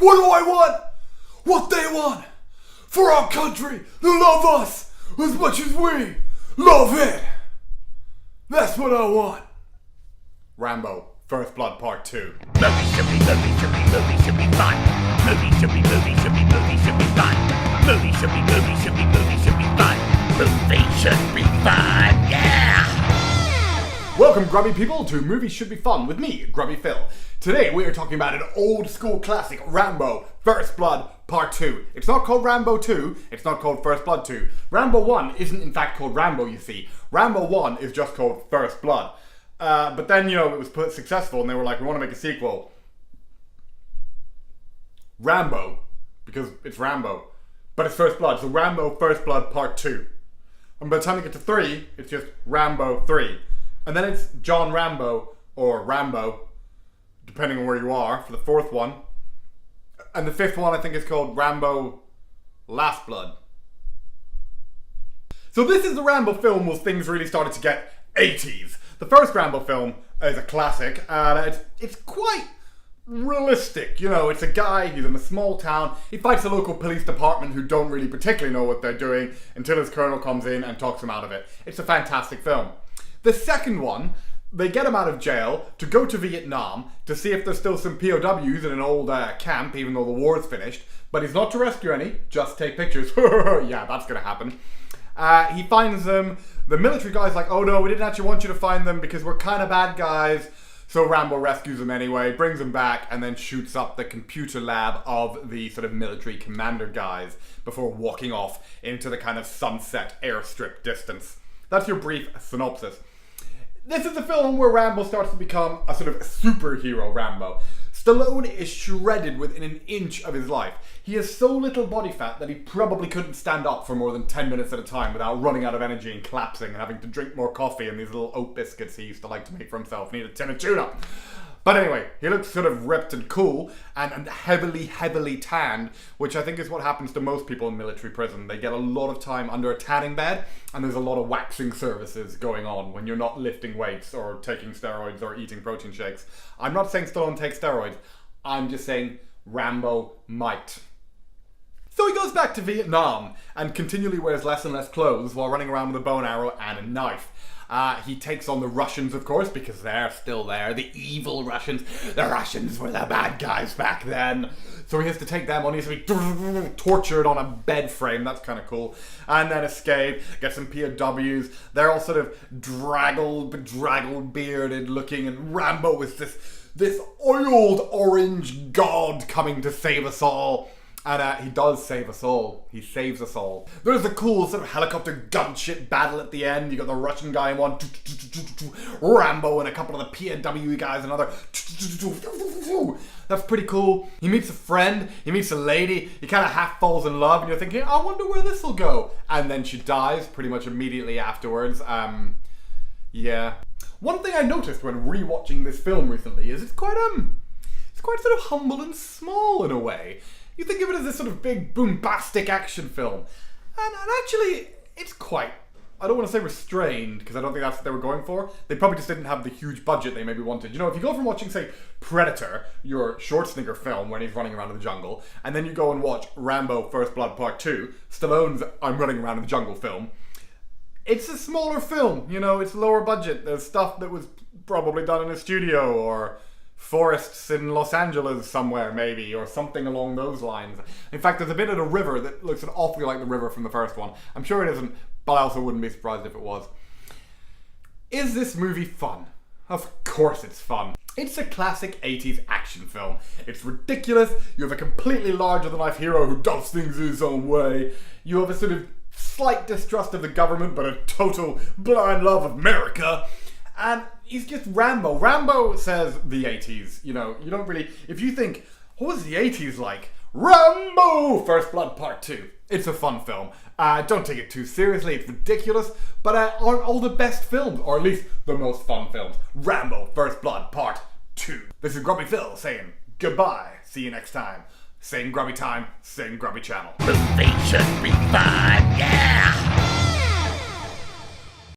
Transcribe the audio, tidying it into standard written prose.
What do I want? What they want. For our country to love us as much as we love it. That's what I want. Rambo, First Blood Part 2. Movie should be fun. Movie should be fun. Movie should be fun. Movie should be fun, yeah! Welcome, Grubby people, to Movies Should Be Fun with me, Grubby Phil. Today we are talking about an old school classic, Rambo, First Blood Part 2. It's not called Rambo 2, it's not called First Blood 2. Rambo 1 isn't in fact called Rambo, you see. Rambo 1 is just called First Blood. But then, it was successful and they were like, we want to make a sequel. Rambo, because it's Rambo, but it's First Blood, so Rambo First Blood Part 2. And by the time you get to 3, it's just Rambo 3. And then it's John Rambo, or Rambo, depending on where you are, for the 4th one. And the 5th one I think is called Rambo Last Blood. So this is the Rambo film where things really started to get 80s. The first Rambo film is a classic, and it's quite realistic. It's a guy, he's in a small town, he fights the local police department who don't really particularly know what they're doing until his colonel comes in and talks him out of it. It's a fantastic film. The second one, they get him out of jail to go to Vietnam to see if there's still some POWs in an old camp, even though the war's finished. But he's not to rescue any, just take pictures. Yeah, that's gonna happen. He finds them. The military guy's like, oh no, we didn't actually want you to find them because we're kind of bad guys. So Rambo rescues them anyway, brings them back, and then shoots up the computer lab of the sort of military commander guys before walking off into the kind of sunset airstrip distance. That's your brief synopsis. This is a film where Rambo starts to become a sort of superhero Rambo. Stallone is shredded within an inch of his life. He has so little body fat that he probably couldn't stand up for more than 10 minutes at a time without running out of energy and collapsing and having to drink more coffee and these little oat biscuits he used to like to make for himself. Need a tin of tuna. But anyway, he looks sort of ripped and cool and heavily tanned, which I think is what happens to most people in military prison. They get a lot of time under a tanning bed, and there's a lot of waxing services going on when you're not lifting weights or taking steroids or eating protein shakes. I'm not saying Stallone takes steroids, I'm just saying Rambo might. So he goes back to Vietnam and continually wears less and less clothes while running around with a bow and arrow and a knife. He takes on the Russians, of course, because they're still there. The evil Russians. The Russians were the bad guys back then. So he has to take them on. He has to be tortured on a bed frame. That's kind of cool. And then escape. Get some POWs. They're all sort of bedraggled, bearded looking. And Rambo is this oiled orange god coming to save us all. And he does save us all. He saves us all. There's a cool sort of helicopter gunship battle at the end. You got the Russian guy in one, Rambo and a couple of the POW guys, another. That's pretty cool. He meets a friend, he meets a lady, he kind of half falls in love, and you're thinking, I wonder where this will go. And then she dies pretty much immediately afterwards. Yeah. One thing I noticed when rewatching this film recently is it's quite sort of humble and small in a way. You think of it as this sort of big, bombastic action film. And actually, it's quite, I don't want to say restrained, because I don't think that's what they were going for. They probably just didn't have the huge budget they maybe wanted. If you go from watching, say, Predator, your Schwarzenegger film when he's running around in the jungle, and then you go and watch Rambo First Blood Part 2, Stallone's I'm Running Around in the Jungle film, it's a smaller film, it's lower budget. There's stuff that was probably done in a studio, or forests in Los Angeles somewhere maybe, or something along those lines. In fact, there's a bit of a river that looks an awfully like the river from the first one. I'm sure it isn't, but I also wouldn't be surprised if it was. Is this movie fun? Of course it's fun. It's a classic 80s action film. It's ridiculous. You have a completely larger-than-life hero who does things his own way. You have a sort of slight distrust of the government, but a total blind love of America. And he's just Rambo. Rambo says the 80s. You don't really... If you think, what was the 80s like? Rambo! First Blood Part 2. It's a fun film. Don't take it too seriously. It's ridiculous. But aren't all the best films, or at least the most fun films, Rambo First Blood Part 2. This is Grubby Phil saying goodbye. See you next time. Same grubby time, same grubby channel. Movie should be fun, yeah!